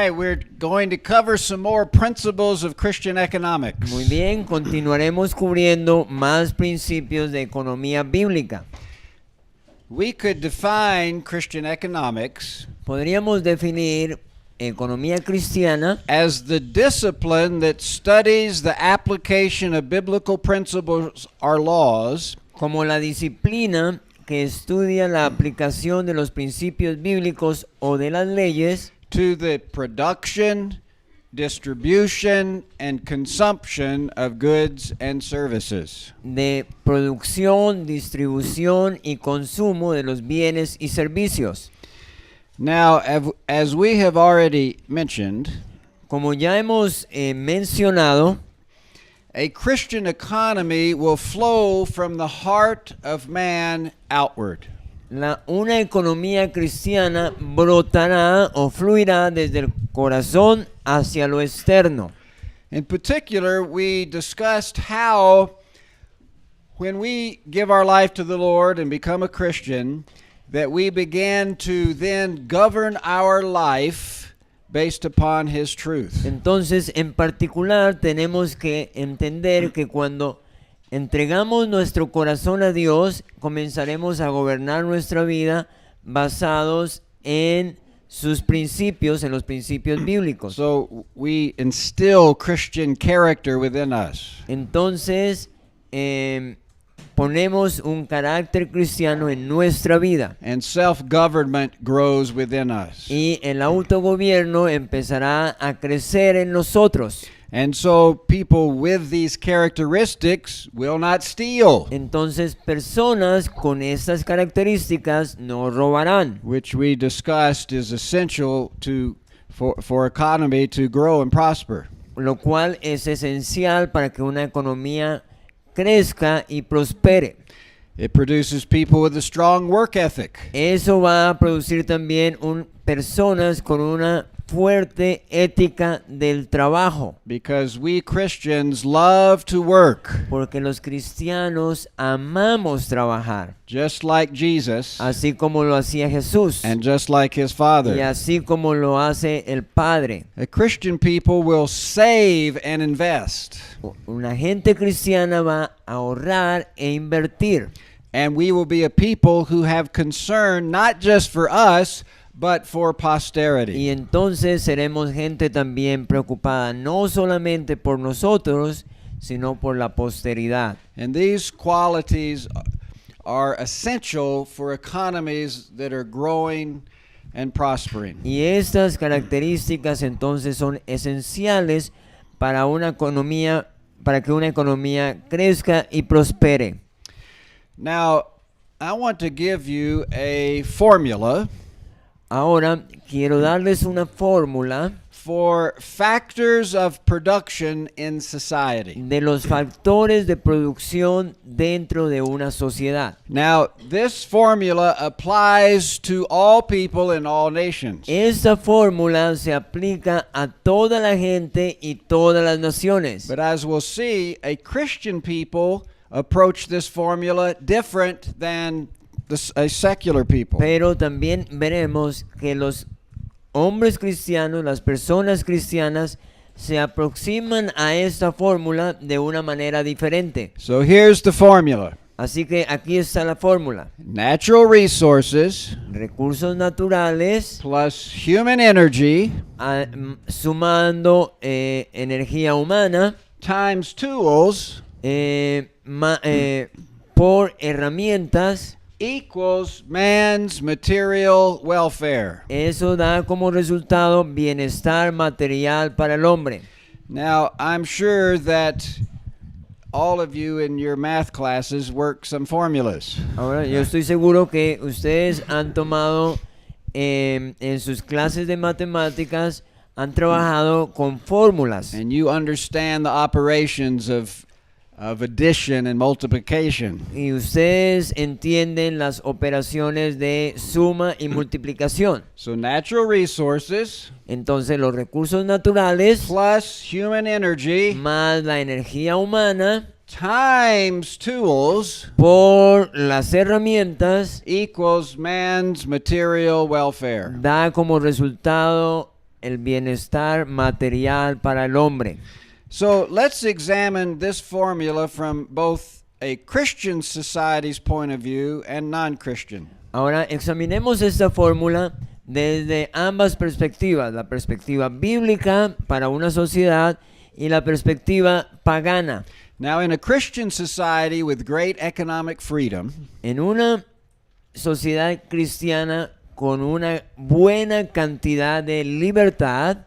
right, we're going to cover some more principles of Christian economics. Muy bien, continuaremos cubriendo más principios de economía bíblica. We could define Christian economics Podríamos definir economía cristiana as the discipline that studies the application of biblical principles or laws como la disciplina que estudia la aplicación de los principios bíblicos o de las leyes to the production, distribution, and consumption of goods and services. de producción, distribución y consumo de los bienes y servicios. Now, as we have already mentioned, Como ya hemos mencionado, a Christian economy will flow from the heart of man outward. una economía cristiana brotará o fluirá desde el corazón hacia lo externo. In particular, we discussed how when we give our life to the Lord and become a Christian, that we began to then govern our life based upon His truth. Entonces, en particular, tenemos que entender que cuando entregamos nuestro corazón a Dios, comenzaremos a gobernar nuestra vida basados en sus principios, en los principios bíblicos. So we instill Christian character within us. Entonces, ponemos un carácter cristiano en nuestra vida. And self-government grows within us. Y el autogobierno empezará a crecer en nosotros. And so people with these characteristics will not steal, Entonces, personas con estas características no robarán, which we discussed is essential for economy to grow and prosper. lo cual es esencial para que una economía crezca y prospere. It produces people with a strong work ethic. Eso va a producir también personas con una fuerte ética del trabajo, Because we Christians love to work, porque los cristianos amamos trabajar, just like Jesus así como lo hacía Jesús and just like His y Father. así como lo hace el Padre. A Christian people will save and invest, Una gente cristiana va a ahorrar e invertir. and we will be a people who have concern not just for us, but for posterity. Y entonces seremos gente también preocupada no solamente por nosotros, sino por la posteridad. And these qualities are essential for economies that are growing and prospering. Y estas características entonces son esenciales para una economía, para que una economía crezca y prospere. Now, I want to give you a formula Ahora quiero darles una fórmula for factors of production in society. de los factores de producción dentro de una sociedad. Now, this formula applies to all people in all nations. Esta fórmula se aplica a toda la gente y todas las naciones. But as we'll see, a Christian people approach this formula different than a secular people. Pero también veremos que los hombres cristianos, las personas cristianas, se aproximan a esta fórmula de una manera diferente. So here's the formula. Así que aquí está la fórmula. Natural resources Recursos naturales plus human energy sumando energía humana times tools por herramientas. equals man's material welfare. Eso da como resultado bienestar material para el hombre. Now, I'm sure that all of you in your math classes work some formulas. Ahora, yo estoy seguro que ustedes han tomado en sus clases de matemáticas, han trabajado con fórmulas. And you understand the operations of addition and multiplication. Y ustedes entienden las operaciones de suma y multiplicación. So natural resources Entonces los recursos naturales plus human energy más la energía humana times tools por las herramientas equals man's material welfare. da como resultado el bienestar material para el hombre. So let's examine this formula from both a Christian society's point of view and non-Christian. Ahora examinemos esta fórmula desde ambas perspectivas, la perspectiva bíblica para una sociedad y la perspectiva pagana. Now, in a Christian society with great economic freedom, En una sociedad cristiana con una buena cantidad de libertad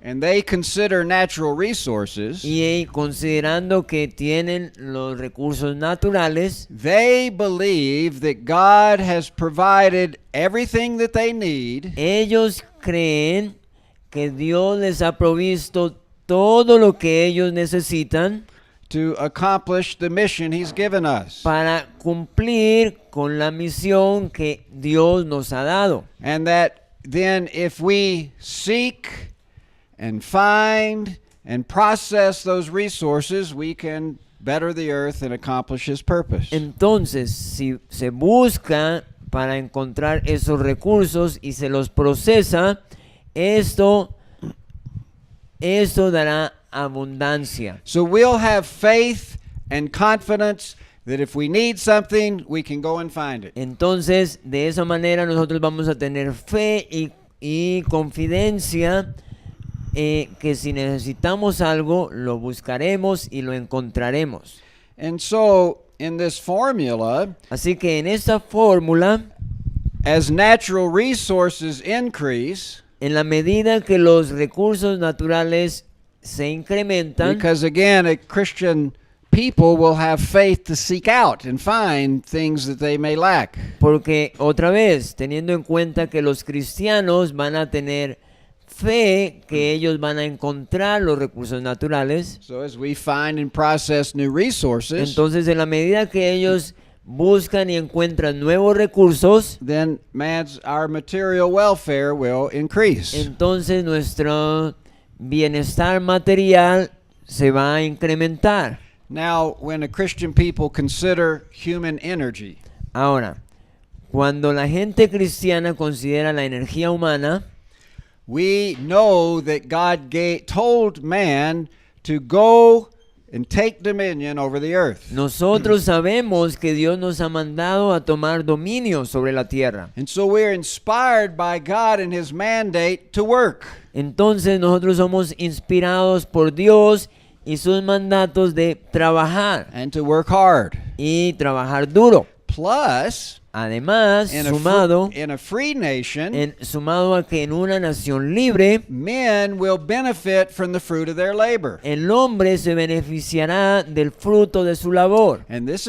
and they consider natural resources, y considerando que tienen los recursos naturales, they believe that God has provided everything that they need ellos creen que Dios les ha provisto todo lo que ellos necesitan to accomplish the mission He's given us. para cumplir con la misión que Dios nos ha dado. And that then if we seek and find and process those resources, we can better the earth and accomplish His purpose. Entonces, si se busca para encontrar esos recursos y se los procesa, esto dará abundancia. So we'll have faith and confidence that if we need something, we can go and find it. Entonces, de esa manera nosotros vamos a tener fe y confidencia que si necesitamos algo, lo buscaremos y lo encontraremos. And so, in this formula, Así que en esta fórmula, as natural resources increase, en la medida que los recursos naturales se incrementan, because again, a Christian people will have faith to seek out and find things that they may lack. porque otra vez, teniendo en cuenta que los cristianos van a tener fe que ellos van a encontrar los recursos naturales, So as we find and process new resources, entonces en la medida que ellos buscan y encuentran nuevos recursos, then our material welfare will increase. entonces nuestro bienestar material se va a incrementar. Now, when a Christian people consider human energy, Ahora, cuando la gente cristiana considera la energía humana, we know that God told man to go and take dominion over the earth. nosotros sabemos que Dios nos ha mandado a tomar dominio sobre la tierra. And so we're inspired by God and His mandate to work. Entonces nosotros somos inspirados por Dios y sus mandatos de trabajar And to work hard. y trabajar duro. Plus, Además, in a free nation, sumado a que en una nación libre, men will benefit from the fruit of their labor. el hombre se beneficiará del fruto de su labor. And this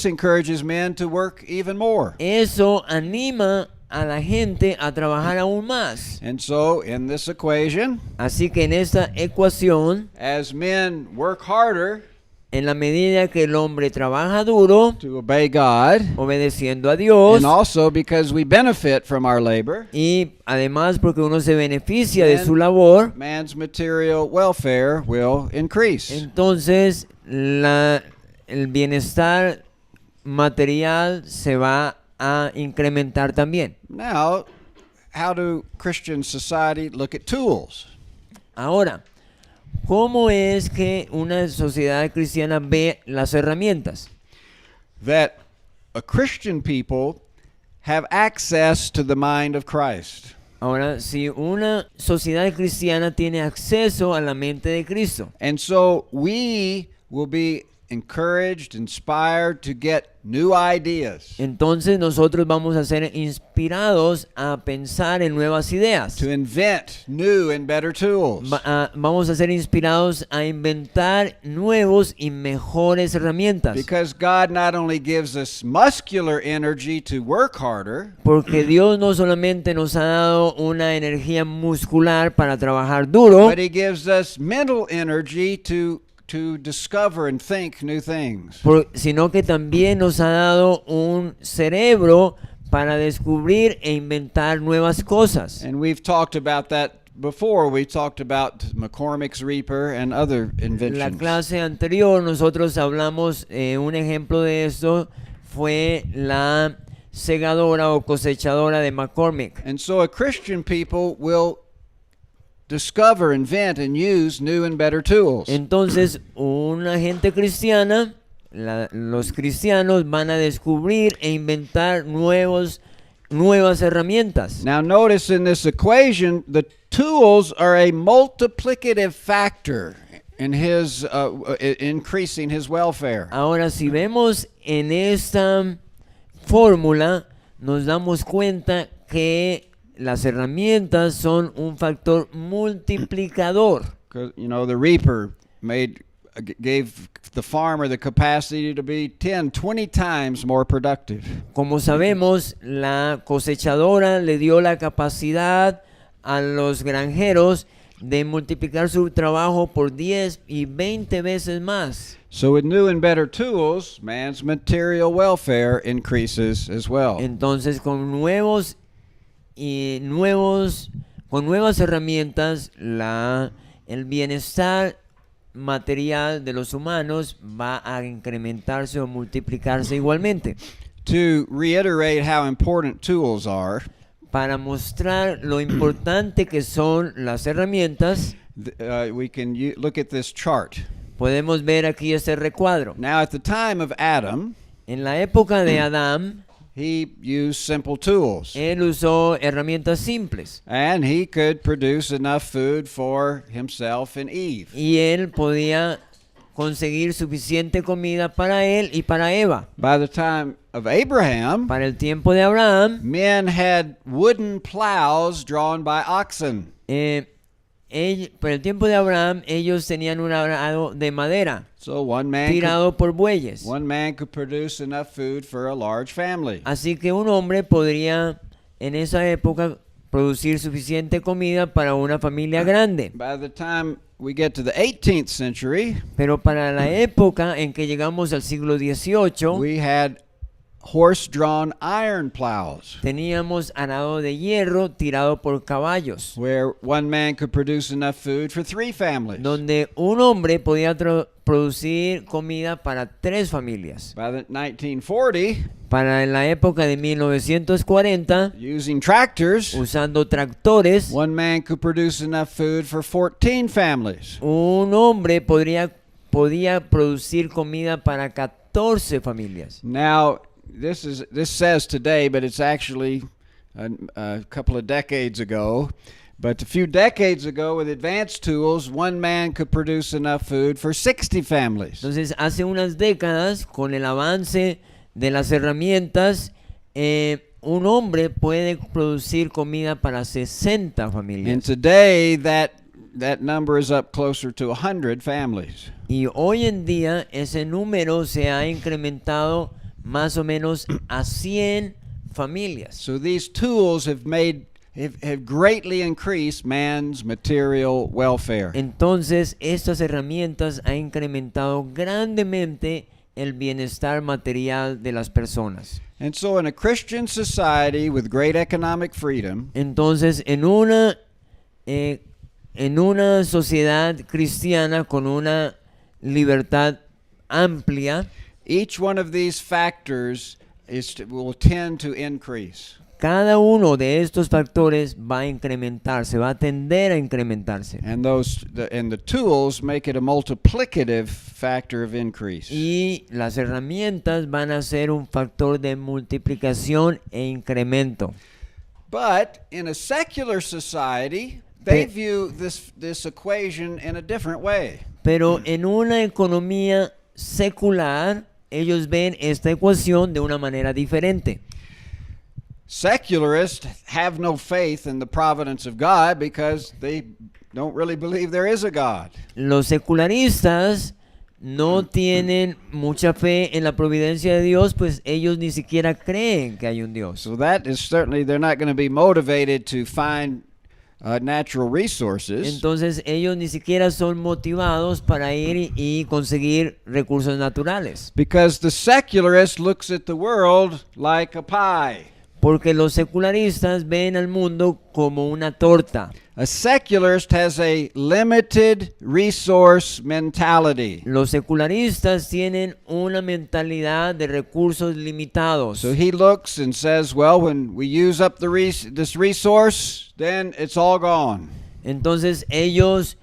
encourages men to work even more. Eso anima a la gente a trabajar aún más. And so, in this equation, Así que en esta ecuación, as men work harder en la medida que el hombre trabaja duro, to obey God, obedeciendo a Dios, and also because we benefit from our labor, y además porque uno se beneficia de su labor, man's material welfare will increase. entonces el bienestar material se va a incrementar también. Now, how do Christian society look at tools? Ahora, ¿cómo es que una sociedad cristiana ve las herramientas? That a Christian people have access to the mind of Christ. Ahora, si una sociedad cristiana tiene acceso a la mente de Cristo, And so we will be encouraged, inspired to get new ideas, entonces nosotros vamos a ser inspirados a pensar en nuevas ideas. to invent new and better tools. Vamos a ser inspirados a inventar nuevos y mejores herramientas. Because God not only gives us muscular energy to work harder, Porque Dios no solamente nos ha dado una energía muscular para trabajar duro, but He gives us mental energy to discover and think new things. sino que también nos ha dado un cerebro para descubrir e inventar nuevas cosas. And we've talked about that before. We talked about McCormick's Reaper and other En la inventions. clase anterior nosotros hablamos, un ejemplo de esto fue la segadora o cosechadora de McCormick. And so a Christian people will discover, invent, and use new and better tools. Entonces, una gente cristiana, los cristianos van a descubrir e inventar nuevas herramientas. Now notice in this equation, the tools are a multiplicative factor in his increasing his welfare. Ahora, si vemos en esta fórmula, nos damos cuenta que las herramientas son un factor multiplicador. 'Cause, the reaper gave the farmer the capacity to be 10, 20 times more productive. Como sabemos, la cosechadora le dio la capacidad a los granjeros de multiplicar su trabajo por 10 y 20 veces más. So with new and better tools, man's material welfare increases as well. Entonces, con nuevas herramientas, el bienestar material de los humanos va a incrementarse o multiplicarse igualmente. To reiterate how important tools are, Para mostrar lo importante que son las herramientas, we can look at this chart. podemos ver aquí este recuadro. Now, at the time of Adam, En la época de Adán, he used simple tools, él usó herramientas simples and he could produce enough food for himself and Eve. y él podía conseguir suficiente comida para él y para Eva. By the time of Abraham, Para el tiempo de Abraham, men had wooden plows drawn by oxen. para el tiempo de Abraham, ellos tenían un arado de madera So one man could produce enough food for a large family. Así que un hombre podría en esa época producir suficiente comida para una familia grande. By the time we get to the 18th century, Pero para la época en que llegamos al siglo XVIII, we had horse-drawn iron plows, teníamos arado de hierro tirado por caballos, where one man could produce enough food for 3 families. donde un hombre podía producir comida para 3 familias. By the 1940, Para la época de 1940, using tractors, usando tractores, one man could produce enough food for 14 families. un hombre podía producir comida para 14 familias. Now, this says today, but it's actually a couple of decades ago. But a few decades ago, with advanced tools, one man could produce enough food for 60 families. Entonces, hace unas décadas, con el avance de las herramientas, un hombre puede producir comida para 60 And familias. today, that number is up closer to 100 families. Y hoy en día, ese número se ha incrementado más o menos a 100 familias. So these tools have greatly increased man's material welfare. Entonces, estas herramientas han incrementado grandemente el bienestar material de las personas. And so in a Christian society with great economic freedom, Entonces, en una sociedad cristiana con una libertad amplia, each one of these factors will tend to increase. cada uno de estos factores va a incrementarse, va a tender a incrementarse. And the tools make it a multiplicative factor of increase. Y las herramientas van a ser un factor de multiplicación e incremento. But in a secular society, they view this equation in a different way. Pero en una economía secular, ellos ven esta ecuación de una manera diferente. Secularists have no faith in the providence of God because they don't really believe there is a God. Los secularistas no tienen mucha fe en la providencia de Dios, pues ellos ni siquiera creen que hay un Dios. So that is certainly, they're not going to be motivated to find natural resources. Entonces ellos ni siquiera son motivados para ir y conseguir recursos naturales. Because the secularist looks at the world like a pie. Porque los secularistas ven al mundo como una torta. A secularist has a limited resource mentality. Los secularistas tienen una mentalidad de recursos limitados. So he looks and says, well, when we use up this resource, then it's all gone. Entonces ellos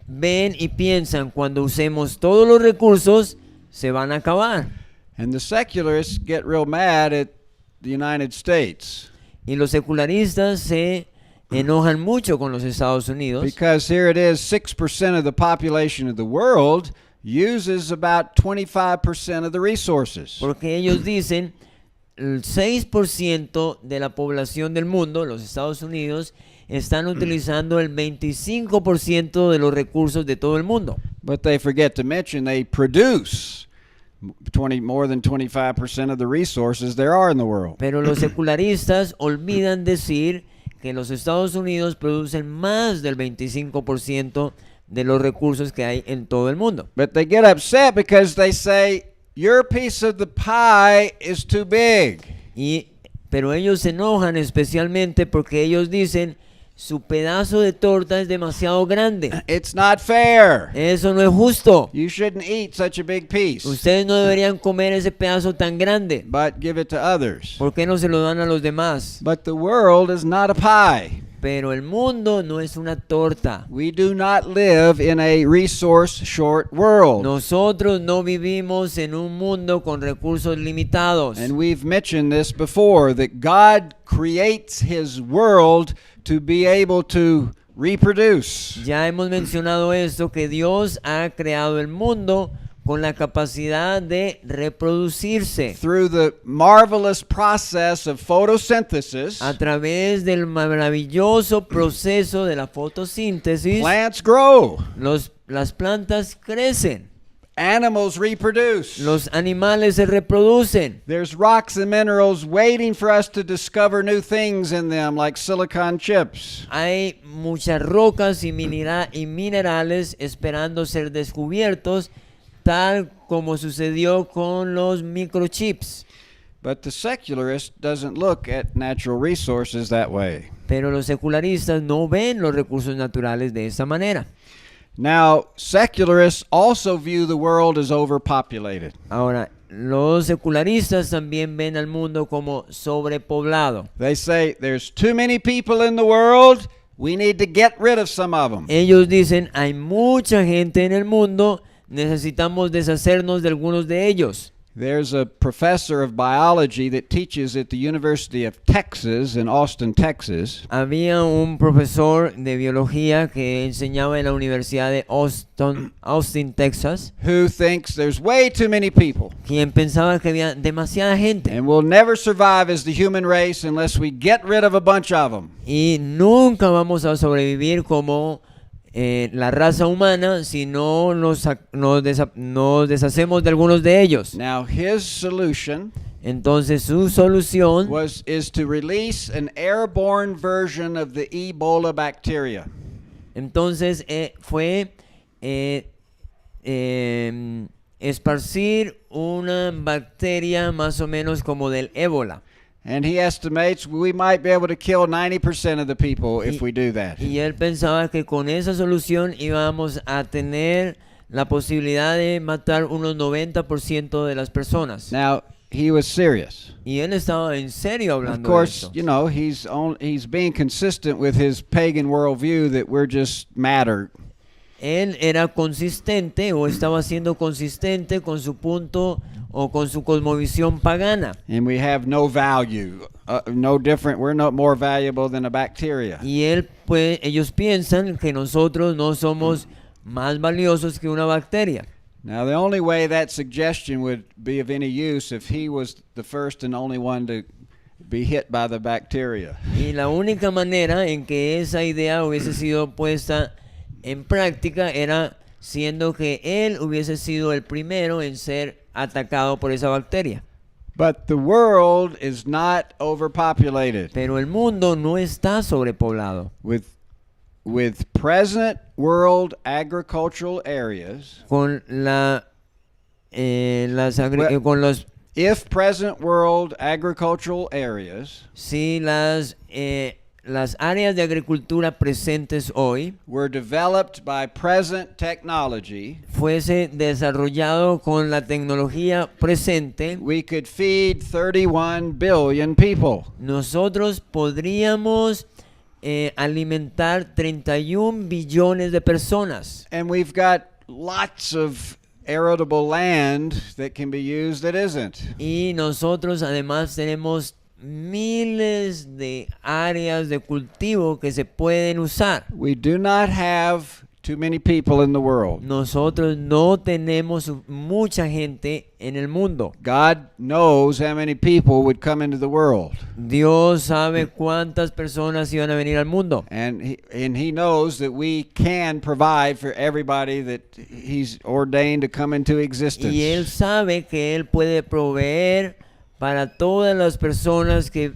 ven y piensan, cuando usemos todos los recursos, se van a acabar. And the secularists get real mad at the United States Y los secularistas se enojan mucho con los Estados Unidos because here it is, 6% of the population of the world uses about 25% of the resources. porque ellos dicen el 6% de la población del mundo, los Estados Unidos, están utilizando el 25% de los recursos de todo el mundo. But they forget to mention they produce more than 25% of the resources there are in the world. Pero los secularistas olvidan decir que los Estados Unidos producen más del 25% de los recursos que hay en todo el mundo. But they get upset because they say, your piece of the pie is too big. Pero ellos se enojan especialmente porque ellos dicen, su pedazo de torta es demasiado grande. It's not fair. Eso no es justo. You shouldn't eat such a big piece. Ustedes no deberían comer ese pedazo tan grande. But give it to others. ¿Por qué no se lo dan a los demás? But the world is not a pie. Pero el mundo no es una torta. We do not live in a resource short world. Nosotros no vivimos en un mundo con recursos limitados. And we've mentioned this before, that God creates His world to be able to reproduce. Ya hemos mencionado esto, que Dios ha creado el mundo con la capacidad de reproducirse Through the marvelous process of photosynthesis, a través del maravilloso proceso de la fotosíntesis. plants grow, Las plantas crecen, animals reproduce. los animales se reproducen. There's rocks and minerals waiting for us to discover new things in them, like silicon chips. Hay muchas rocas y minerales esperando ser descubiertos, tal como sucedió con los microchips. But the secularist doesn't look at natural resources that way. Pero los secularistas no ven los recursos naturales de esa manera. Now, secularists also view the world as overpopulated. Ahora, los secularistas también ven al mundo como sobrepoblado. They say there's too many people in the world, we need to get rid of some of them. Ellos dicen, hay mucha gente en el mundo, necesitamos deshacernos de algunos de ellos. There's a professor of biology that teaches at the University of Texas in Austin, Texas. Había un profesor de biología que enseñaba en la Universidad de Austin, Texas, Who thinks there's way too many people quien pensaba que había demasiada gente and we'll never survive as the human race unless we get rid of a bunch of them. y nunca vamos a sobrevivir como la raza humana si no nos deshacemos de algunos de ellos. Now his solution Entonces su solución is to release an airborne version of the Ebola bacteria. entonces fue esparcir una bacteria más o menos como del ébola. And he estimates we might be able to kill 90% of the people if we do that. Y él pensaba que con esa solución íbamos a tener la posibilidad de matar unos 90% de las personas. Now, he was serious. Y él estaba en serio Of hablando de course, esto. you know, he's being consistent with his pagan worldview that we're just matter. Él era consistente o estaba siendo consistente con su punto o con su cosmovisión pagana. And we have no value, no different. We're not more valuable than a bacteria. Y ellos piensan que nosotros no somos más valiosos que una bacteria. Now, the only way that suggestion would be of any use if he was the first and only one to be hit by the bacteria. Y la única manera en que esa idea hubiese sido puesta en práctica era siendo que él hubiese sido el primero en ser atacado por esa bacteria. But the world is not overpopulated. Pero el mundo no está sobrepoblado. With present world agricultural areas, Con con los if present world agricultural areas si las áreas de agricultura presentes hoy were developed by present technology, fuese desarrollado con la tecnología presente, we could feed 31 billion people. nosotros podríamos alimentar 31 billones de personas. And we've got lots of arable land that can be used that isn't. Y nosotros además tenemos miles de áreas de cultivo que se pueden usar. We do not have too many people in the world. Nosotros no tenemos mucha gente en el mundo. God knows how many people would come into the world. Dios sabe cuántas personas iban a venir al mundo. And he knows that we can provide for everybody that he's ordained to come into existence. Y Él sabe que Él puede proveer para todas las personas que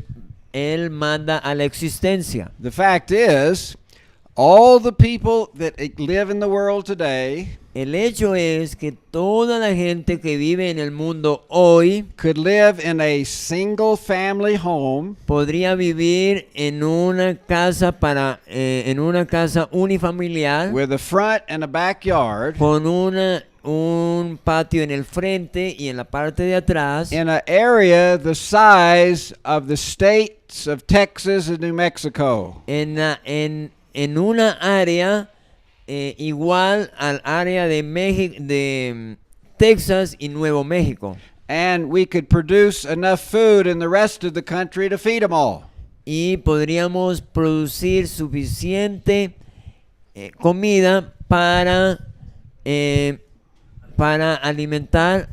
Él manda a la existencia. The fact is, all the people that live in the world today El hecho es que toda la gente que vive en el mundo hoy could live in a single family home podría vivir en una casa unifamiliar with a front and a backyard con un patio en el frente y en la parte de atrás in an area the size of the states of Texas and New Mexico. en una área igual al área de Texas y Nuevo México. And we could produce enough food in the rest of the country to feed them all. Y podríamos producir suficiente comida para alimentar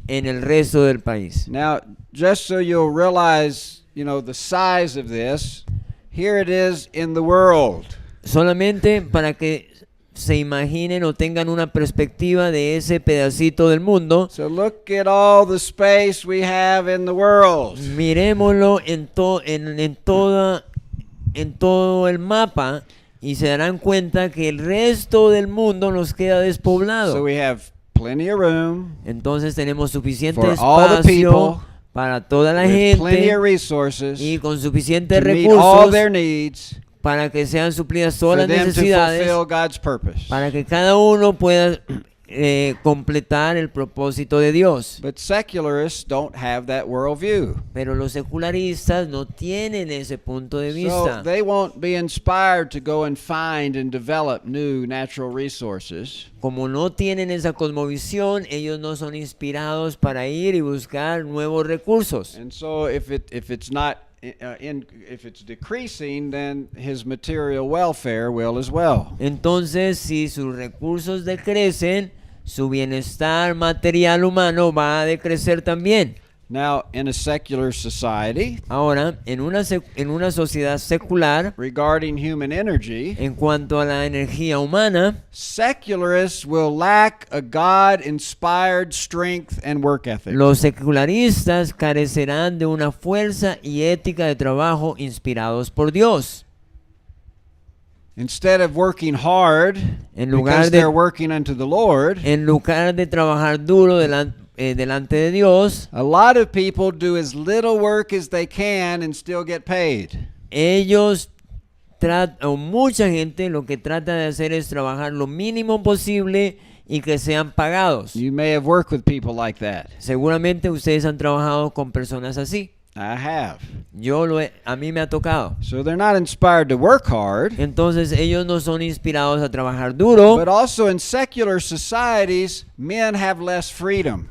en el resto del país. Now, just so you'll realize, the size of this, here it is in the world. Solamente para que se imaginen o tengan una perspectiva de ese pedacito del mundo. So look at all the space we have in the world. Miremoslo en todo el mapa y se darán cuenta que el resto del mundo nos queda despoblado. So we have plenty of room Entonces tenemos suficiente for all the espacio people, para toda la with plenty gente of resources y con suficientes to meet all recursos their needs para que sean suplidas for todas las them to necesidades, fulfill God's purpose. para que cada uno pueda completar el propósito de Dios. But secularists don't have that worldview. Pero los secularistas no tienen ese punto de So vista. they won't be inspired to go and find and develop new natural resources. Como no tienen esa cosmovisión, ellos no son inspirados para ir y buscar nuevos recursos. And so if it's decreasing, then his material welfare will as well. Entonces, si sus recursos decrecen, su bienestar material humano va a decrecer también. Now, in a secular society, Ahora, en una sociedad secular, regarding human energy, en cuanto a la energía humana, secularists will lack a God-inspired strength and work ethic. los secularistas carecerán de una fuerza y ética de trabajo inspirados por Dios. Instead of working hard En lugar because de- they're working unto the Lord, En lugar de trabajar duro delante de Dios, a lot of people do as little work as they can and still get paid. mucha gente lo que trata de hacer es trabajar lo mínimo posible y que sean pagados. You may have worked with people like that. Seguramente ustedes han trabajado con personas así. I have. A mí me ha tocado. So they're not inspired to work hard. Entonces ellos no son inspirados a trabajar duro, But also in secular societies, men have less freedom.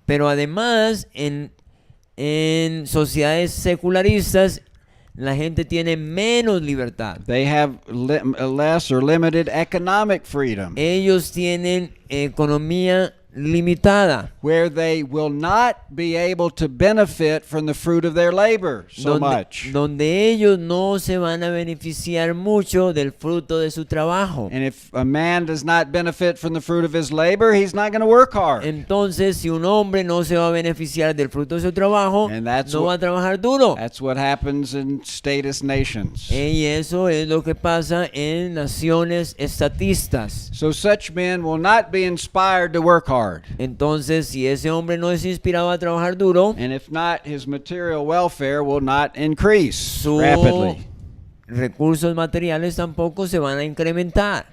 pero además en sociedades secularistas la gente tiene menos libertad. They have less or limited economic freedom, Ellos tienen economía limitada, where they will not be able to benefit from the fruit of their labor so much. donde ellos no se van a beneficiar mucho del fruto de su trabajo. And if a man does not benefit from the fruit of his labor, he's not going to work hard. Entonces, si un hombre no se va a beneficiar del fruto de su trabajo, And that's no what- va a trabajar duro. That's what happens in statist nations. Y eso es lo que pasa en naciones estatistas. So such men will not be inspired to work hard. Entonces, si ese hombre no es inspirado a trabajar duro, And if not, his material welfare will not increase sus rapidly. recursos materiales tampoco se van a incrementar.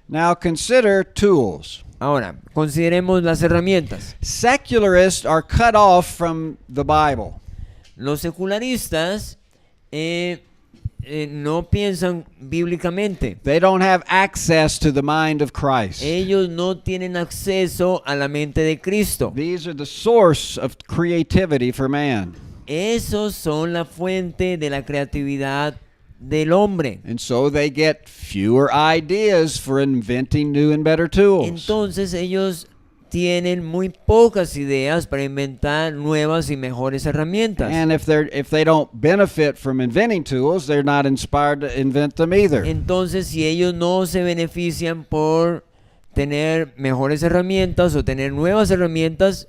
Now consider tools. Ahora, consideremos las herramientas. Secularists are cut off from the Bible. Los secularistas no piensan bíblicamente. They don't have access to the mind of Christ. Ellos no tienen acceso a la mente de Cristo. These are the source of creativity for man. Esos son la fuente de la creatividad del hombre. And so they get fewer ideas for inventing new and better tools. Entonces ellos tienen muy pocas ideas para inventar nuevas y mejores herramientas. And if they don't benefit from inventing tools, they're not inspired to invent them either. Entonces, si ellos no se benefician por tener mejores herramientas o tener nuevas herramientas,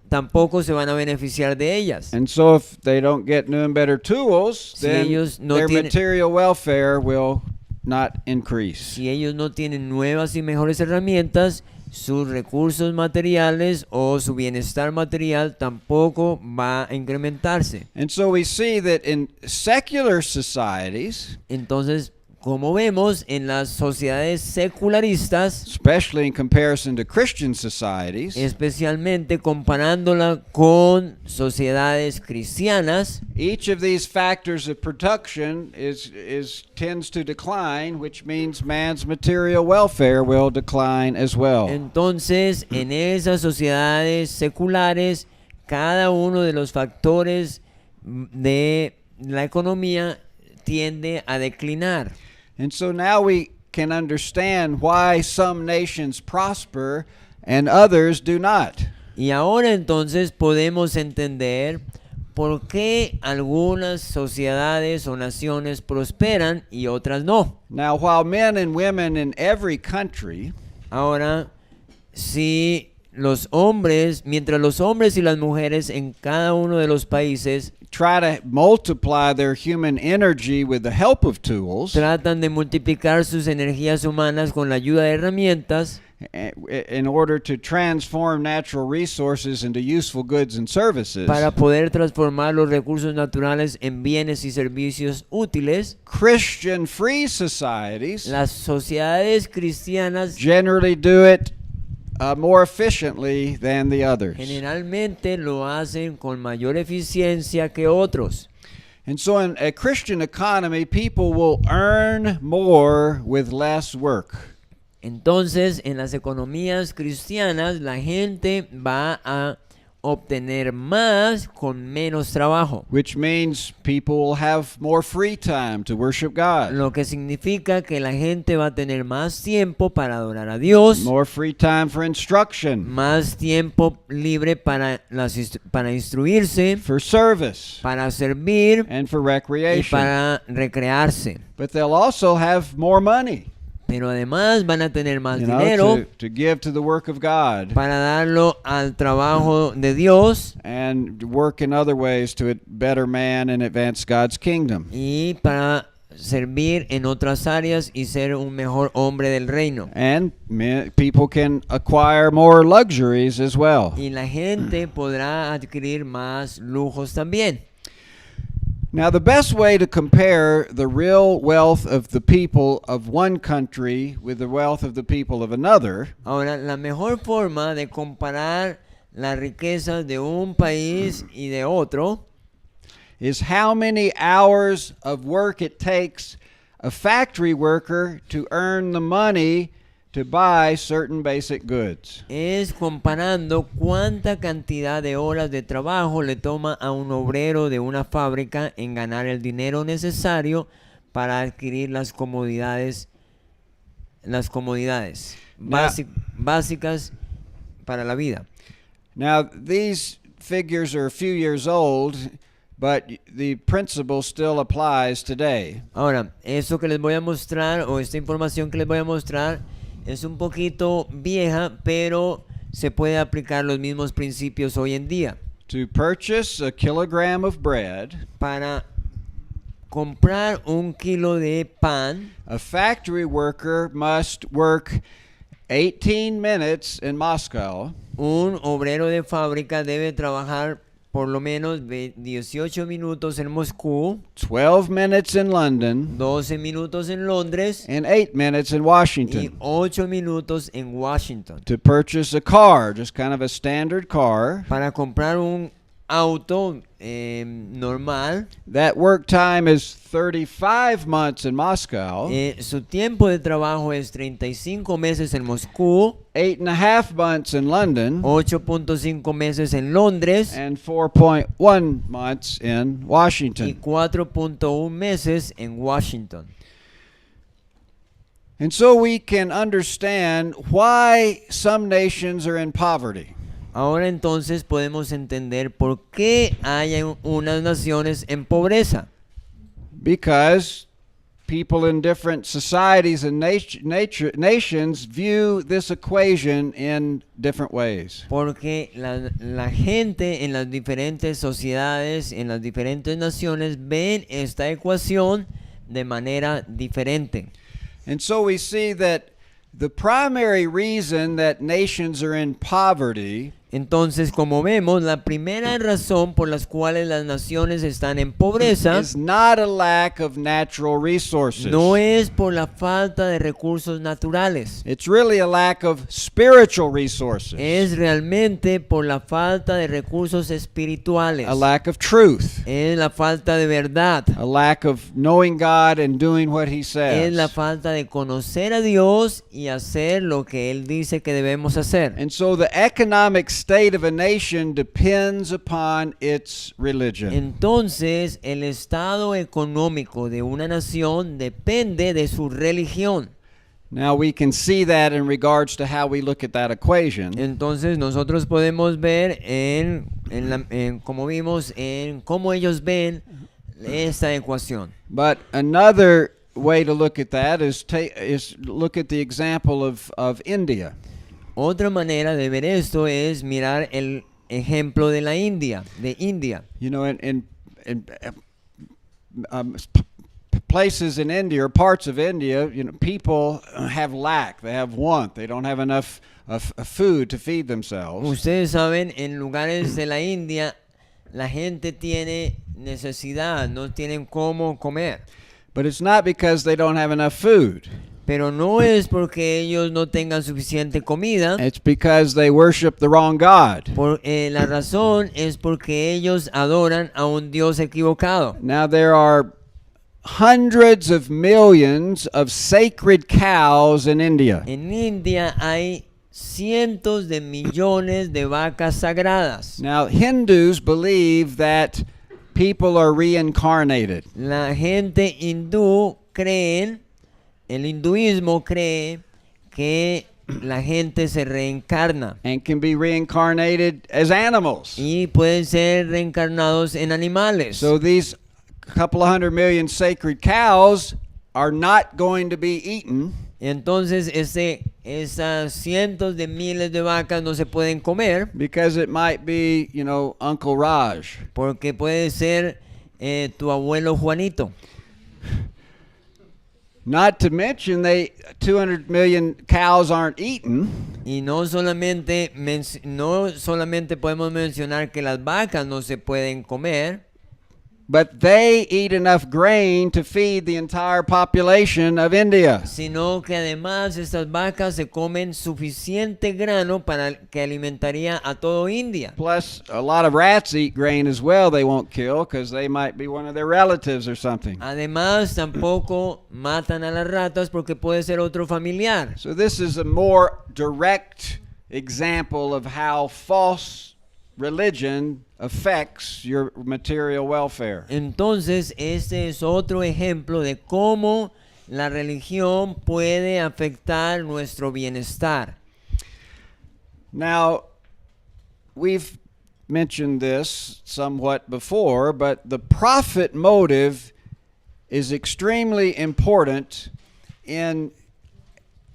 tampoco se van a beneficiar de ellas. And so if they don't get new and better tools, Si then ellos no their tienen- material welfare will not increase. Si ellos no tienen nuevas y mejores herramientas, sus recursos materiales o su bienestar material tampoco va a incrementarse. And so we see that in secular societies, Entonces, como vemos en las sociedades secularistas, especially in comparison to Christian societies, especialmente comparándola con sociedades cristianas, each of these factors of production tends to decline, which means man's material welfare will decline as well. entonces en esas sociedades seculares, cada uno de los factores de la economía tiende a declinar. And so now we can understand why some nations prosper and others do not. Y ahora entonces podemos entender por qué algunas sociedades o naciones prosperan y otras no. Now, while men and women in every country Ahora, si los hombres, mientras los hombres y las mujeres en cada uno de los países try to multiply their human energy with the help of tools, tratan de multiplicar sus energías humanas con la ayuda de herramientas in order to transform natural resources into useful goods and services, para poder transformar los recursos naturales en bienes y servicios útiles, Christian free societies las sociedades cristianas generally do it more efficiently than the others. generalmente lo hacen con mayor eficiencia que otros. And so in a Christian economy, people will earn more with less work. Entonces, en las economías cristianas, la gente va a obtener más con menos trabajo, Which means people will have more free time to worship God, lo que significa que la gente va a tener más tiempo para adorar a Dios, more free time for instruction, más tiempo libre para instruirse, for service, para servir and for y recreation. para recrearse. But they'll also have more money, Pero además van a tener más you know, dinero to give to the work of God para darlo al trabajo de Dios and work in other ways to better man and advance God's kingdom. y para servir en otras áreas y ser un mejor hombre del reino. And people can acquire more luxuries as well. Y la gente podrá adquirir más lujos también. Now, the best way to compare the real wealth of the people of one country with the wealth of the people of another Ahora, la mejor forma de comparar las riquezas de un país y de otro is how many hours of work it takes a factory worker to earn the money to buy certain basic goods. es comparando cuánta cantidad de horas de trabajo le toma a un obrero de una fábrica en ganar el dinero necesario para adquirir las comodidades básicas para la vida. Now, these figures are a few years old, but the principle still applies today. Ahora, eso que les voy a mostrar o esta información que les voy a mostrar es un poquito vieja, pero se puede aplicar los mismos principios hoy en día. To purchase a kilogram of bread, Para comprar un kilo de pan, a factory worker must work 18 minutes in Moscow, un obrero de fábrica debe trabajar por lo menos 18 minutos en Moscú, 12 minutes in London, 12 minutos en Londres and 8 minutes in y Washington 8 minutos en Washington. to purchase a car, just kind of a standard car. Para comprar un auto normal. That work time is 35 months in Moscow, Su tiempo de trabajo es 35 meses en Moscú, 8.5 months in London, 8.5 meses en Londres and 4.1 months in y Washington. 4.1 meses en Washington. And so we can understand why some nations are in poverty. Ahora entonces podemos entender por qué hay unas naciones en pobreza. Because people in different societies and nations view this equation in different ways. Porque la gente en las diferentes sociedades, en las diferentes naciones, ven esta ecuación de manera diferente. And so we see that the primary reason that nations are in poverty Entonces, como vemos, la primera razón por las cuales las naciones están en pobreza is not a lack of natural resources. no es por la falta de recursos naturales. It's really a lack of spiritual resources, Es realmente por la falta de recursos espirituales. a lack of truth, Es la falta de verdad. a lack of knowing God and doing what He Es la says. falta de conocer a Dios y hacer lo que Él dice que debemos hacer. And so the economic state of a nation depends upon its religion. Entonces, el estado económico de una nación depende de su religión. Now we can see that in regards to how we look at that equation. Entonces, nosotros podemos ver como vimos, en cómo ellos ven esta ecuación. But another way to look at that is look at the example of India. Otra manera de ver esto es mirar el ejemplo de la India, de India. You know, in places in India or parts of India, you know, people have lack, they have want, they don't have enough food to feed themselves. Ustedes saben, en lugares de la India, la gente tiene necesidad, no tienen cómo comer. But it's not because they don't have enough food. Pero no es porque ellos no tengan suficiente comida. It's because they worship the wrong God. La razón es porque ellos adoran a un Dios equivocado. Now there are hundreds of millions of sacred cows in India. En India hay cientos de millones de vacas sagradas. Now Hindus believe that people are reincarnated. La gente hindú el hinduismo cree que la gente se reencarna And can be reincarnated as animals. y pueden ser reencarnados en animales. So these couple of 100 million sacred cows are not going to be eaten. Entonces esas cientos de miles de vacas no se pueden comer Because it might be, you know, Uncle Raj. porque puede ser tu abuelo Juanito. Not to mention 200 million cows aren't eaten. Y no solamente podemos mencionar que las vacas no se pueden comer, But they eat enough grain to feed the entire population of India. sino que además estas vacas se comen suficiente grano para que alimentaría a todo India. Plus, a lot of rats eat grain as well they won't kill because they might be one of their relatives or something. Además, tampoco matan a las ratas porque puede ser otro familiar. So this is a more direct example of how false religion affects your material welfare. Entonces, este es otro ejemplo de cómo la religión puede afectar nuestro bienestar. Now, we've mentioned this somewhat before, but the profit motive is extremely important in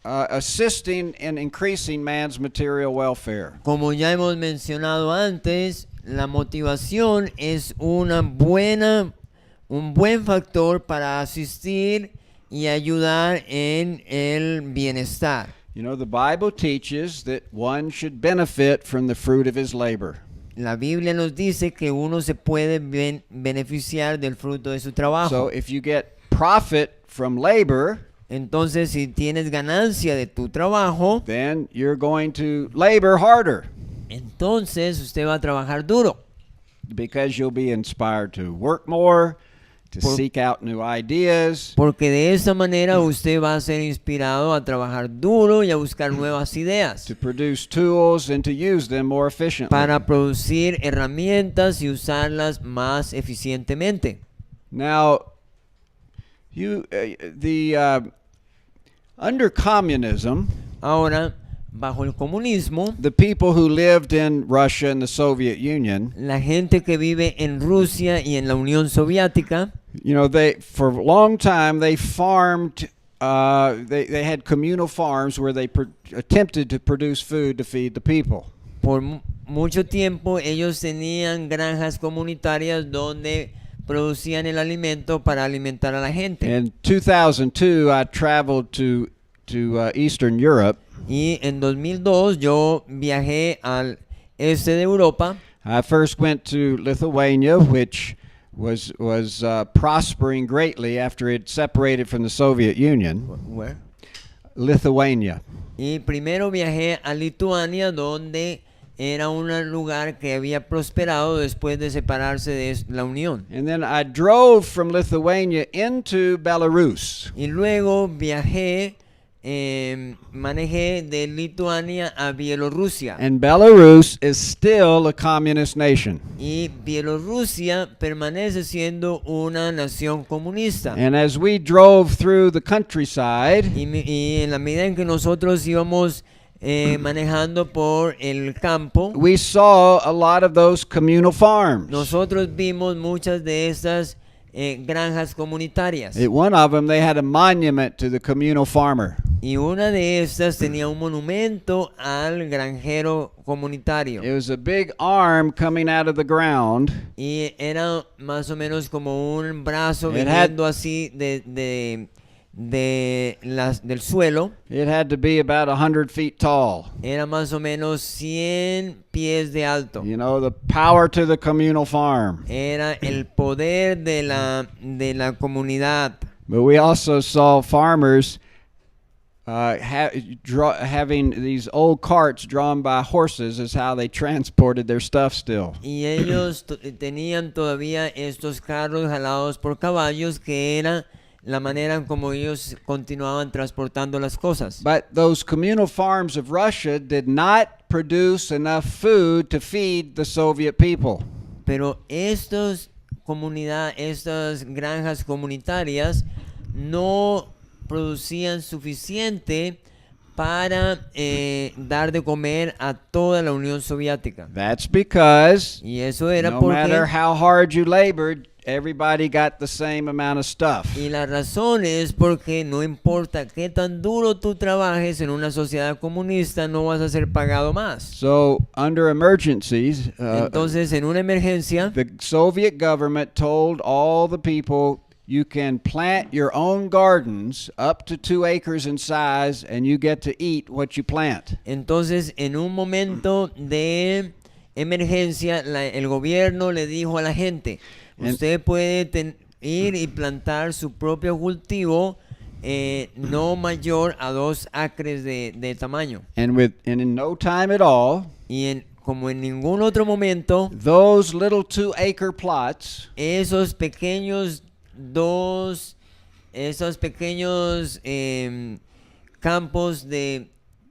assisting in increasing man's material welfare. Como ya hemos mencionado antes, la motivación es un buen factor para asistir y ayudar en el bienestar. You know, the Bible teaches that one should benefit from the fruit of his labor. La Biblia nos dice que uno se puede beneficiar del fruto de su trabajo. So if you get profit from labor, Entonces, si tienes ganancia de tu trabajo, then you're going to labor harder. entonces usted va a trabajar duro. because you'll be inspired to work more, to seek out new ideas, Porque de esa manera usted va a ser inspirado a trabajar duro y a buscar nuevas ideas to produce tools and to use them more efficiently. para producir herramientas y usarlas más eficientemente. Now, under communism, Ahora, bajo el comunismo, the people who lived in Russia and the Soviet Union, la gente que vive en Rusia y en la Unión Soviética, they for a long time they farmed. They had communal farms where they attempted to produce food to feed the people. por mucho tiempo ellos tenían granjas comunitarias donde producían el alimento para alimentar a la gente. In 2002, I traveled to Eastern Europe. Y en 2002 yo viajé al este de Europa. I first went to Lithuania, which was prospering greatly after it separated from the Soviet Union. Where? Lithuania. Y primero viajé a Lituania, donde era un lugar que había prosperado después de separarse de la Unión. And then I drove from Lithuania into Belarus. Y luego manejé de Lituania a Bielorrusia. And Belarus is still a communist nation. Y Bielorrusia permanece siendo una nación comunista. And as we drove through the countryside, Y en la medida en que nosotros íbamos manejando por el campo, we saw a lot of those communal farms. nosotros vimos muchas de estas granjas comunitarias. At one of them, they had a monument to the communal farmer. Y una de estas tenía un monumento al granjero comunitario. It was a big arm coming out of the ground. Y era más o menos como un brazo It viniendo así del suelo. It had to be about 100 feet tall. Era más o menos 100 pies de alto. The power to the communal farm. Era el poder de la comunidad. But we also saw farmers having these old carts drawn by horses is how they transported their stuff still. Y ellos tenían todavía estos carros jalados por caballos, que era la manera en como ellos continuaban transportando las cosas. But those communal farms of Russia did not produce enough food to feed the Soviet people. Pero estas granjas comunitarias no producían suficiente para dar de comer a toda la Unión Soviética. That's because Y eso era no porque matter how hard you labored, everybody got the same amount of stuff. Y la razón es porque no importa qué tan duro tú trabajes en una sociedad comunista, no vas a ser pagado más. So, under emergencies, Entonces, en una emergencia, the Soviet government told all the people, you can plant your own gardens up to 2 acres in size, and you get to eat what you plant. entonces en un momento de emergencia, el gobierno le dijo a la gente, usted puede ir y plantar su propio cultivo no mayor a 2 acres de tamaño. And in no time at all, Y como en ningún otro momento, those little 2-acre plots esos pequeños campos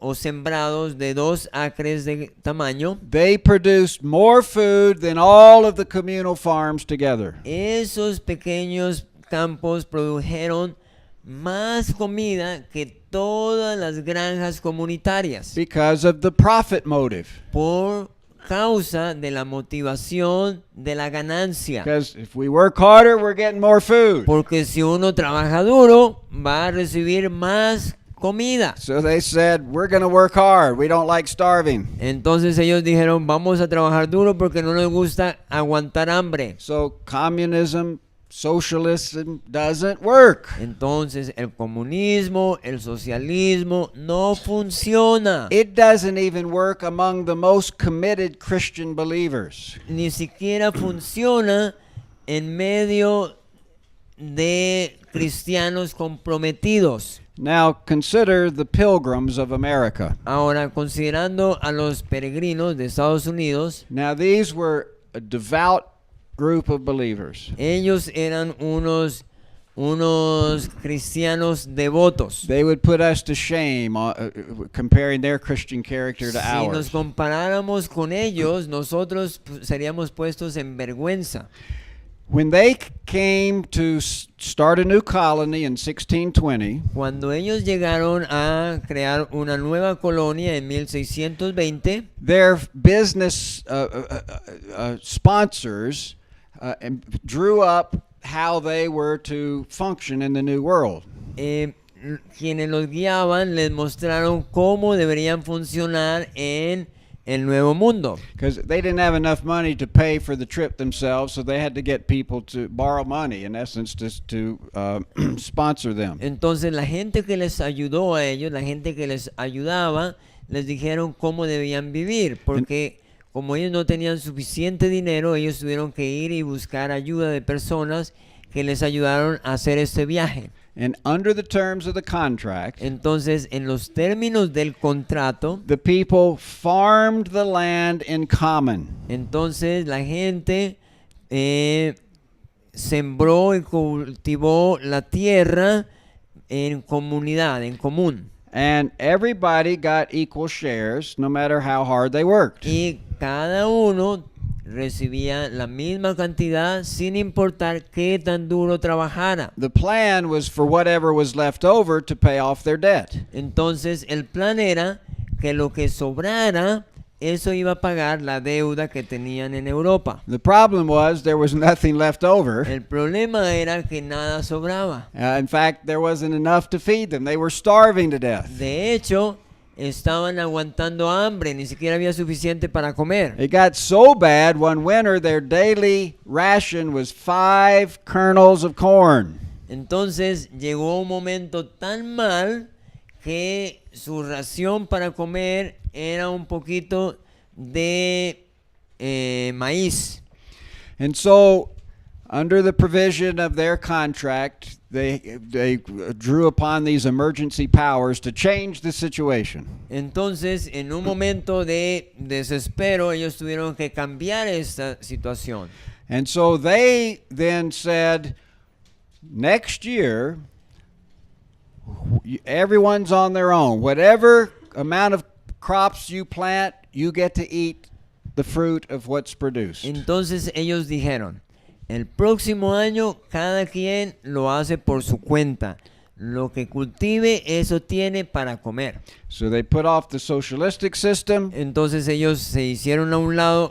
o sembrados de 2 acres de tamaño, they produced more food than all of the communal farms together. esos pequeños campos produjeron más comida que todas las granjas comunitarias, Because of the profit motive. por causa de la motivación de la ganancia. Because if we work harder, we're getting more food. Porque si uno trabaja duro, va a recibir más comida. So they said, we're going to work hard. We don't like starving. Entonces ellos dijeron, vamos a trabajar duro porque no nos gusta aguantar hambre. So communism, socialism doesn't work. Entonces el comunismo, el socialismo no funciona. It doesn't even work among the most committed Christian believers. Ni siquiera funciona en medio de cristianos comprometidos. Now consider the pilgrims of America. Ahora, considerando a los peregrinos de Estados Unidos, Now these were a devout group of believers. Ellos eran unos cristianos devotos. They would put us to shame comparing their Christian character to Si nos ours. comparáramos con ellos, nosotros seríamos puestos en vergüenza. When they came to start a new colony in 1620, Cuando ellos llegaron a crear una nueva colonia en 1620, their business sponsors drew up how they were to function in the new world. Quienes los guiaban les mostraron cómo deberían funcionar en el nuevo mundo. Because they didn't have enough money to pay for the trip themselves, so they had to get people to borrow money, in essence, to sponsor them. Entonces la gente que les ayudó a ellos, la gente que les ayudaba, les dijeron cómo debían vivir, porque como ellos no tenían suficiente dinero, ellos tuvieron que ir y buscar ayuda de personas que les ayudaron a hacer este viaje. And under the terms of the contract, Entonces, en los términos del contrato, the people farmed the land in common. entonces la gente sembró y cultivó la tierra en comunidad, en común. And everybody got equal shares, no matter how hard they worked. Y cada uno recibía la misma cantidad sin importar qué tan duro trabajara. The plan was for whatever was left over to pay off their debt. Entonces el plan era que lo que sobrara, eso iba a pagar la deuda que tenían en Europa. The problem was there was nothing left over. El problema era que nada sobraba. In fact, there wasn't enough to feed them. They were starving to death. De hecho, estaban aguantando hambre, ni siquiera había suficiente para comer. It got so bad one winter their daily ration was 5 kernels of corn. Entonces llegó un momento tan mal que su ración para comer era un poquito de maíz. And so, under the provision of their contract, they drew upon these emergency powers to change the situation. Entonces, en un momento de desespero, ellos tuvieron que cambiar esta situación. And so they then said, next year, everyone's on their own. Whatever amount of crops you plant, you get to eat the fruit of what's produced. Entonces ellos dijeron, el próximo año cada quien lo hace por su cuenta. Lo que cultive, eso tiene para comer. So they put off the socialistic system. Entonces ellos se hicieron a un lado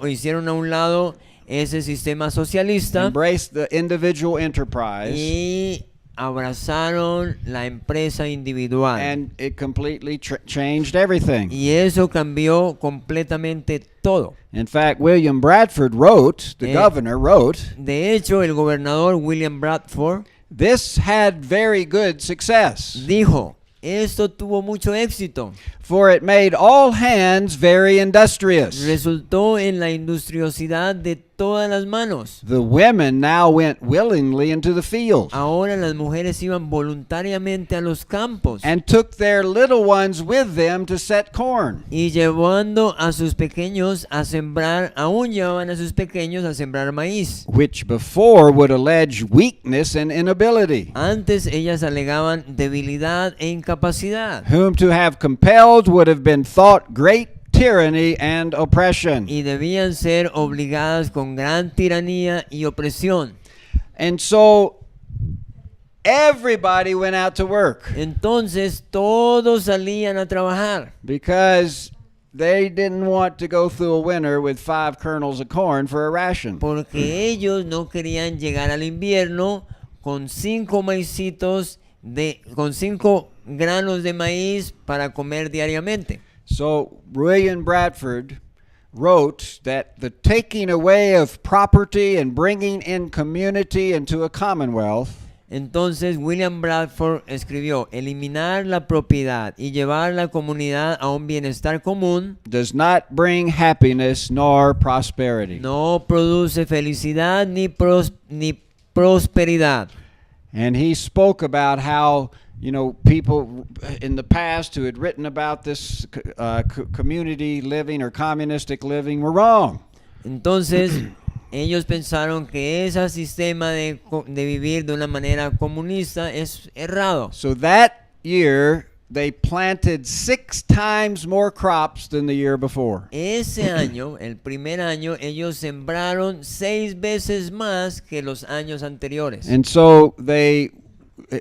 ese sistema socialista Embraced the individual enterprise. y abrazaron la empresa individual. And it completely changed everything. Y eso cambió completamente todo. In fact, William Bradford wrote, the governor wrote, De hecho, el gobernador William Bradford this had very good success, dijo, esto tuvo mucho éxito. for it made all hands very industrious. Resultó en la industriosidad de todas las manos. The women now went willingly into the field Ahora las mujeres iban voluntariamente a los campos and took their little ones with them to set corn, y llevando a sus pequeños a sembrar, aún llevaban a sus pequeños a sembrar maíz. which before would allege weakness and inability, Antes ellas alegaban debilidad e incapacidad whom to have compelled would have been thought great tyranny and oppression. y debían ser obligadas con gran tiranía y opresión. And so everybody went out to work Entonces todos salían a trabajar because they didn't want to go through a winter with 5 kernels of corn for a ration. porque ellos no querían llegar al invierno con 5 maicitos con 5 granos de maíz para comer diariamente. So William Bradford wrote that the taking away of property and bringing in community into a commonwealth Entonces William Bradford escribió, eliminar la propiedad y llevar la comunidad a un bienestar común does not bring happiness nor prosperity. no produce felicidad ni prosperidad. And he spoke about how, people in the past who had written about this community living or communistic living were wrong. Entonces Ellos pensaron que ese sistema de vivir de una manera comunista es errado. So that year, they planted 6 times more crops than the year before. Ese año, el primer año, ellos sembraron 6 veces más que los años anteriores. And so they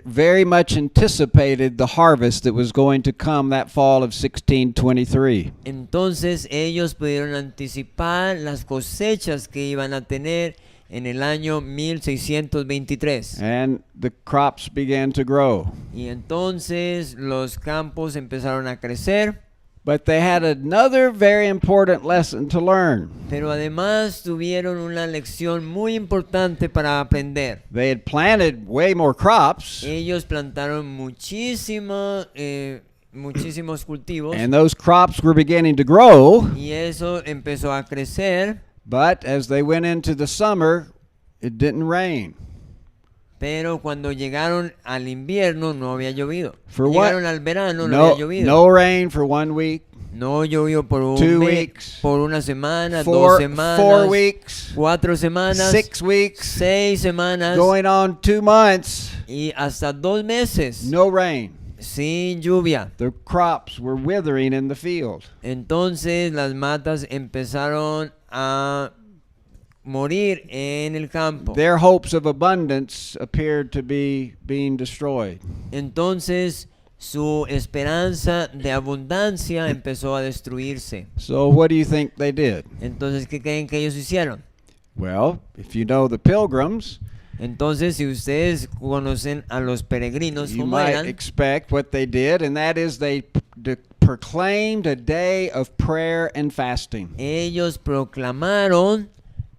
very much anticipated the harvest that was going to come that fall of 1623. Entonces ellos pudieron anticipar las cosechas que iban a tener en el año 1623. And the crops began to grow. Y entonces los campos empezaron a crecer. But they had another very important lesson to learn. Pero además tuvieron una lección muy importante para aprender. They had planted way more crops, Ellos plantaron muchísimos cultivos and those crops were beginning to grow. y eso empezó a crecer, But as they went into the summer, it didn't rain. pero cuando llegaron al invierno no había llovido. For what? Llegaron al verano no había llovido. No rain for 1 week, No llovió por 2 weeks, por una semana, 2 4 semanas, weeks, 4 semanas, 6 weeks, 6 semanas going on 2 months, y hasta 2 meses no rain. sin lluvia. The crops were withering in the field. Entonces las matas empezaron a morir en el campo. Their hopes of abundance appeared to be being destroyed. Entonces su esperanza de abundancia empezó a destruirse. So what do you think they did? Entonces, ¿qué creen que ellos hicieron? Well, if you know the pilgrims, Entonces, si ustedes conocen a los peregrinos you como might eran, expect what they did, and that is they proclaimed a day of prayer and fasting. ellos proclamaron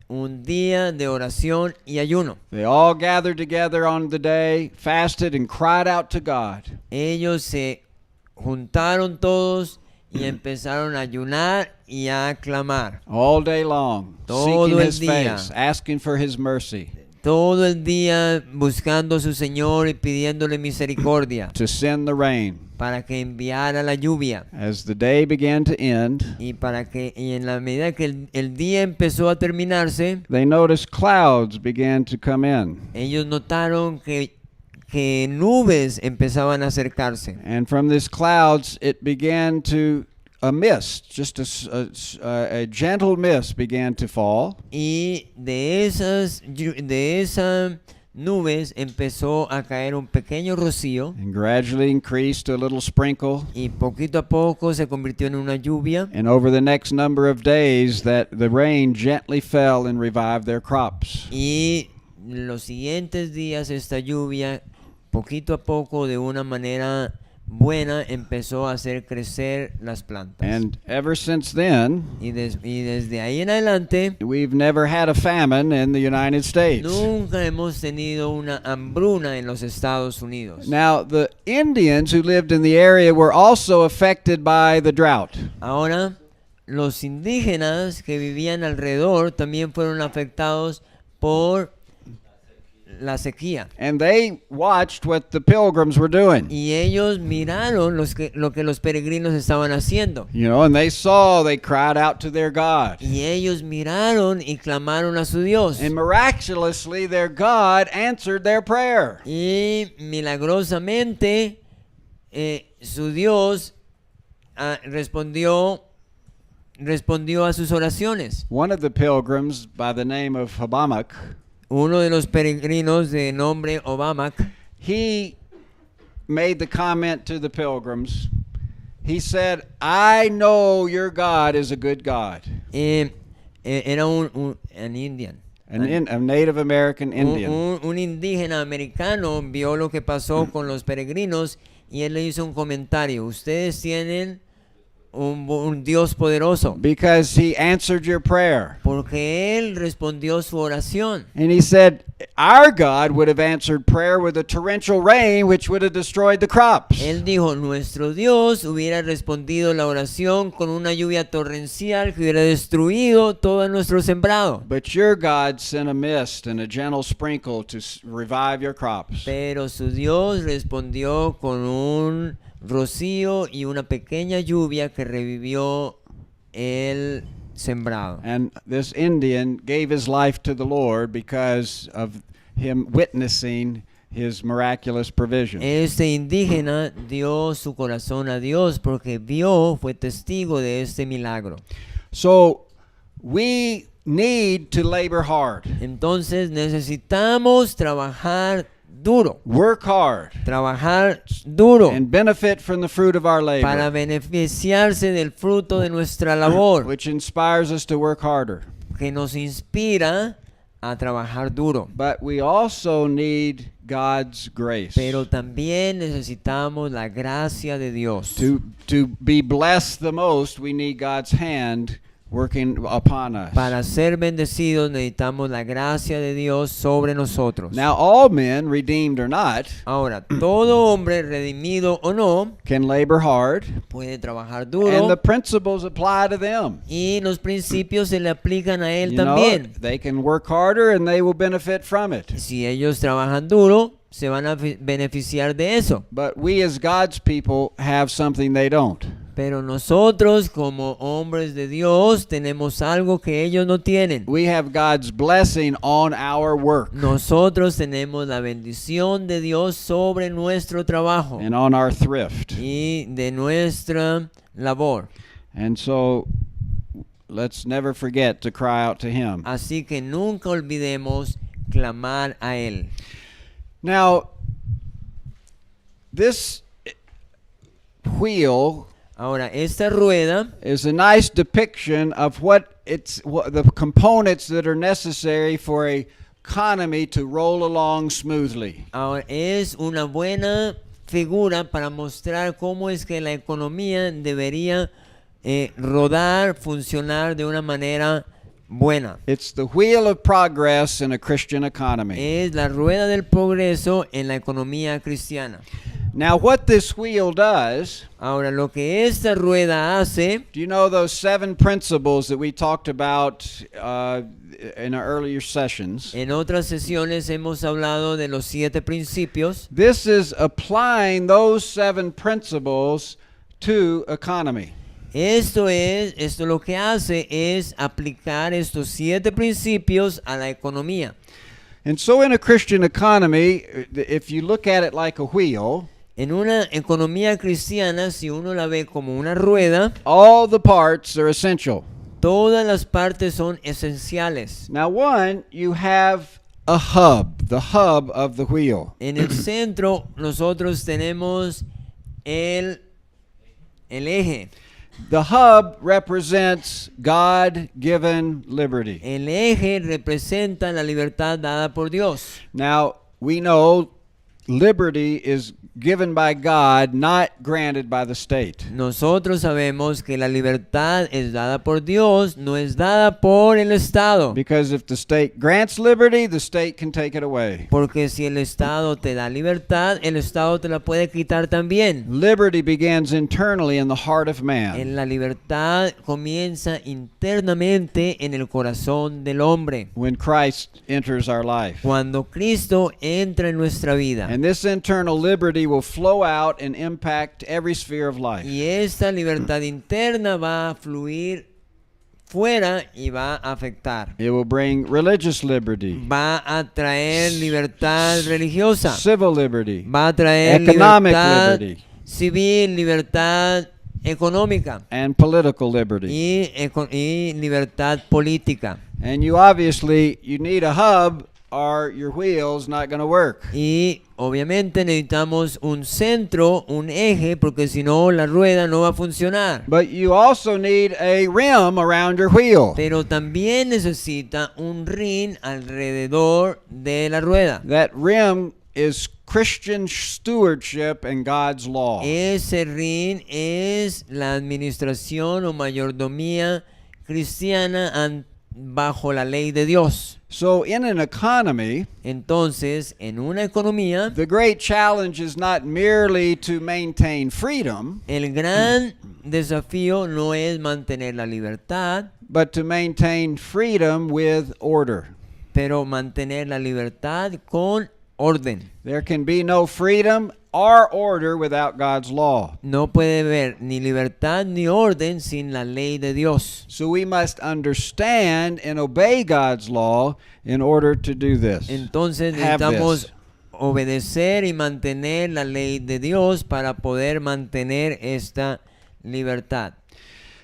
un día de oración y ayuno. They all gathered together on the day, fasted, and cried out to God. Ellos se juntaron todos y empezaron a ayunar y a clamar. All day long, Todo seeking el His día. face, asking for His mercy, Todo el día buscando a su Señor y pidiéndole misericordia to send the rain. para que enviara la lluvia. As the day began to end, Y en la medida que el día empezó a terminarse, they noticed clouds began to come in. ellos notaron que nubes empezaban a acercarse. And from these clouds, it began to, a mist, just a gentle mist began to fall. Y de esas nubes empezó a caer un pequeño rocío And gradually increased to a little sprinkle. y poquito a poco se convirtió en una lluvia. And over the next number of days, that the rain gently fell and revived their crops. Y los siguientes días esta lluvia, poquito a poco, de una manera buena, empezó a hacer crecer las plantas. And ever since then, Y desde ahí en adelante, we've never had a famine in the United States. nunca hemos tenido una hambruna en los Estados Unidos. Now, the Indians who lived in the area were also affected by the drought. Ahora, los indígenas que vivían alrededor también fueron afectados por la sequía. And they watched what the pilgrims were doing. Y ellos miraron lo que los peregrinos estaban haciendo. You know, and they saw, they cried out to their God. Y ellos miraron y clamaron a su Dios. And miraculously, their God answered their prayer. Y milagrosamente su Dios respondió a sus oraciones. One of the pilgrims, by the name of Habakkuk, Uno de los peregrinos de nombre Obama, he made the comment to the pilgrims. He said, I know your God is a good God. era an Indian. A Native American Indian. Un indígena americano vio lo que pasó con los peregrinos y él le hizo un comentario. Ustedes tienen un Dios poderoso. Because he answered your prayer. Porque él respondió su oración. And he said, our God would have answered prayer with a torrential rain which would have destroyed the crops. Él dijo, nuestro Dios hubiera respondido la oración con una lluvia torrencial que hubiera destruido todo nuestro sembrado. But your God sent a mist and a gentle sprinkle to revive your crops. Pero su Dios respondió con un rocío y una pequeña lluvia que revivió sembrado. And this Indian gave his life to the Lord because of him witnessing his miraculous provision. Este indígena dio su corazón a Dios porque fue testigo de este milagro. So we need to labor hard. Entonces necesitamos trabajar duro, Work hard trabajar duro and benefit from the fruit of our para labor, beneficiarse del fruto de nuestra labor, which inspires us to work harder. que nos inspira a trabajar duro. But we also need God's grace Pero también necesitamos la gracia de Dios. to be blessed the most. We need God's hand working upon us. Para ser bendecidos necesitamos la gracia de Dios sobre nosotros. Now all men, redeemed or not, Ahora, todo hombre, redimido o no, can labor hard, puede trabajar and duro the principles apply to them. y los principios se le aplican a él You know, también. they can work harder and they will benefit from it. Si ellos trabajan duro, se van a beneficiar de eso. But we as God's people have something they don't. Pero nosotros como hombres de Dios tenemos algo que ellos no tienen. We have God's blessing on our work Nosotros tenemos la bendición de Dios sobre nuestro trabajo and on our thrift. y de nuestra labor. And so let's never forget to cry out to Him. Así que nunca olvidemos clamar a Él. Now, this wheel Ahora, esta rueda is a nice depiction of what the components that are necessary for a economy to roll along smoothly. ahora es una buena figura para mostrar cómo es que la economía debería rodar, funcionar de una manera buena. It's the wheel of progress in a Christian economy. Es la rueda del progreso en la economía cristiana. Now, what this wheel does, Ahora, lo que esta rueda hace, do you know those 7 principles that we talked about in our earlier sessions? en otras sesiones hemos hablado de los 7 principios. This is applying those 7 principles to economy. Esto lo que hace es aplicar estos 7 principios a la economía. And so in a Christian economy, if you look at it like a wheel, En una economía cristiana, si uno la ve como una rueda, all the parts are essential. todas las partes son esenciales. Now, one, you have a hub, the hub of the wheel. En el centro nosotros tenemos el eje. The hub represents God-given liberty. El eje representa la libertad dada por Dios. Now, we know liberty is given by God, not granted by the state. Nosotros sabemos que la libertad es dada por Dios, no es dada por el Estado. Because if the state grants liberty, the state can take it away. Porque si el Estado te da libertad, el Estado te la puede quitar también. Liberty begins internally in the heart of man. En la libertad comienza internamente en el corazón del hombre. When Christ enters our life. Cuando Cristo entra en nuestra vida. And this internal liberty will flow out and impact every sphere of life. Y esta libertad interna va a fluir fuera y va a afectar. It will bring religious liberty, Va a traer libertad religiosa. civil liberty, Va a traer economic libertad liberty, civil, libertad económica and political liberty. y libertad política. And you need a hub or your wheel's not going to work. Y obviamente necesitamos un centro, un eje, porque si no la rueda no va a funcionar. But you also need a rim around your wheel. Pero también necesita un rin alrededor de la rueda. That rim is Christian stewardship and God's law. Ese rin es la administración o mayordomía cristiana bajo la ley de Dios. So in an economy, Entonces, en una economía, the great challenge is not merely to maintain freedom, el gran desafío no es mantener la libertad, but to maintain freedom with order. pero mantener la libertad con orden. There can be no freedom or order without God's law. No puede haber ni libertad ni orden sin la ley de Dios. So we must understand and obey God's law in order to do this. Entonces Have necesitamos this. obedecer y mantener la ley de Dios para poder mantener esta libertad.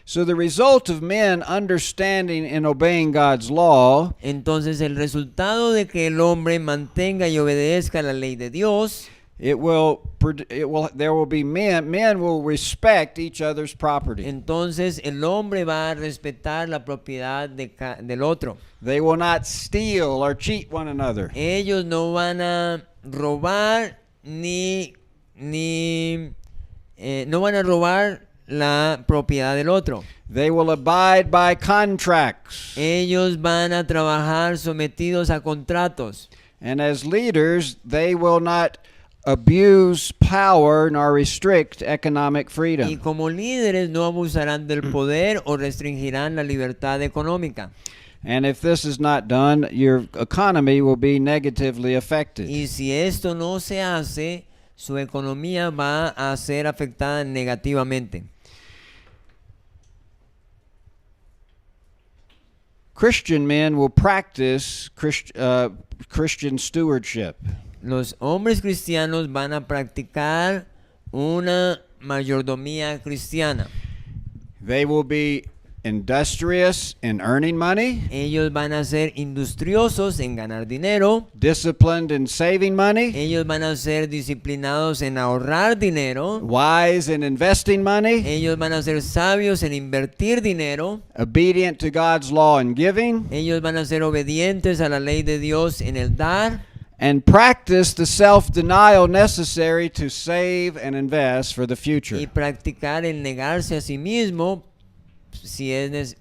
So the result of men understanding and obeying God's law Entonces el resultado de que el hombre mantenga y obedezca la ley de Dios, there will be men will respect each other's property. entonces el hombre va a respetar la propiedad del otro. They will not steal or cheat one another. Ellos no van a robar no van a robar la propiedad del otro. They will abide by contracts. Ellos van a trabajar sometidos a contratos. And as leaders, they will not abuse power nor restrict economic Y freedom. como líderes no abusarán del poder o restringirán la libertad económica. And if this is not done, your economy will be negatively affected. Y si esto no se hace, su economía va a ser afectada negativamente. Christian men will practice Christian stewardship. Los hombres cristianos van a practicar una mayordomía cristiana. They will be industrious in earning money, Ellos van a ser industriosos en ganar dinero. disciplined in saving money, Ellos van a ser disciplinados en ahorrar dinero. wise in investing money, Ellos van a ser sabios en invertir dinero. obedient to God's law in giving, Ellos van a ser obedientes a la ley de Dios en el dar. and practice the self-denial necessary to save and invest for the Y future. practicar el negarse a sí mismo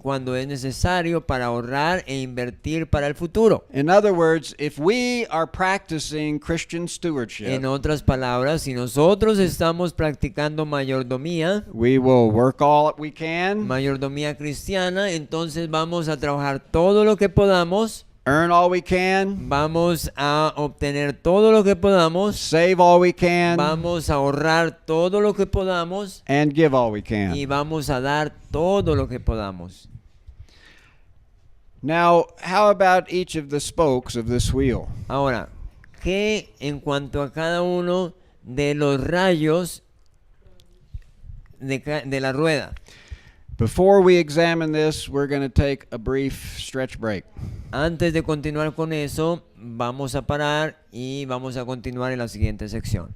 cuando es necesario para ahorrar e invertir para el futuro. In other words, if we are practicing Christian stewardship, En otras palabras, si nosotros estamos practicando mayordomía, we will work all that we can, mayordomía cristiana, entonces vamos a trabajar todo lo que podamos, earn all we can, vamos a obtener todo lo que podamos, save all we can, vamos a ahorrar todo lo que podamos and give all we y can. vamos a dar todo lo que podamos. Now, how about each of the spokes of this wheel? Ahora, ¿qué en cuanto a cada uno de los rayos de la rueda? Before we examine this, we're going to take a brief stretch break. Antes de continuar con eso, vamos a parar y vamos a continuar en la siguiente sección.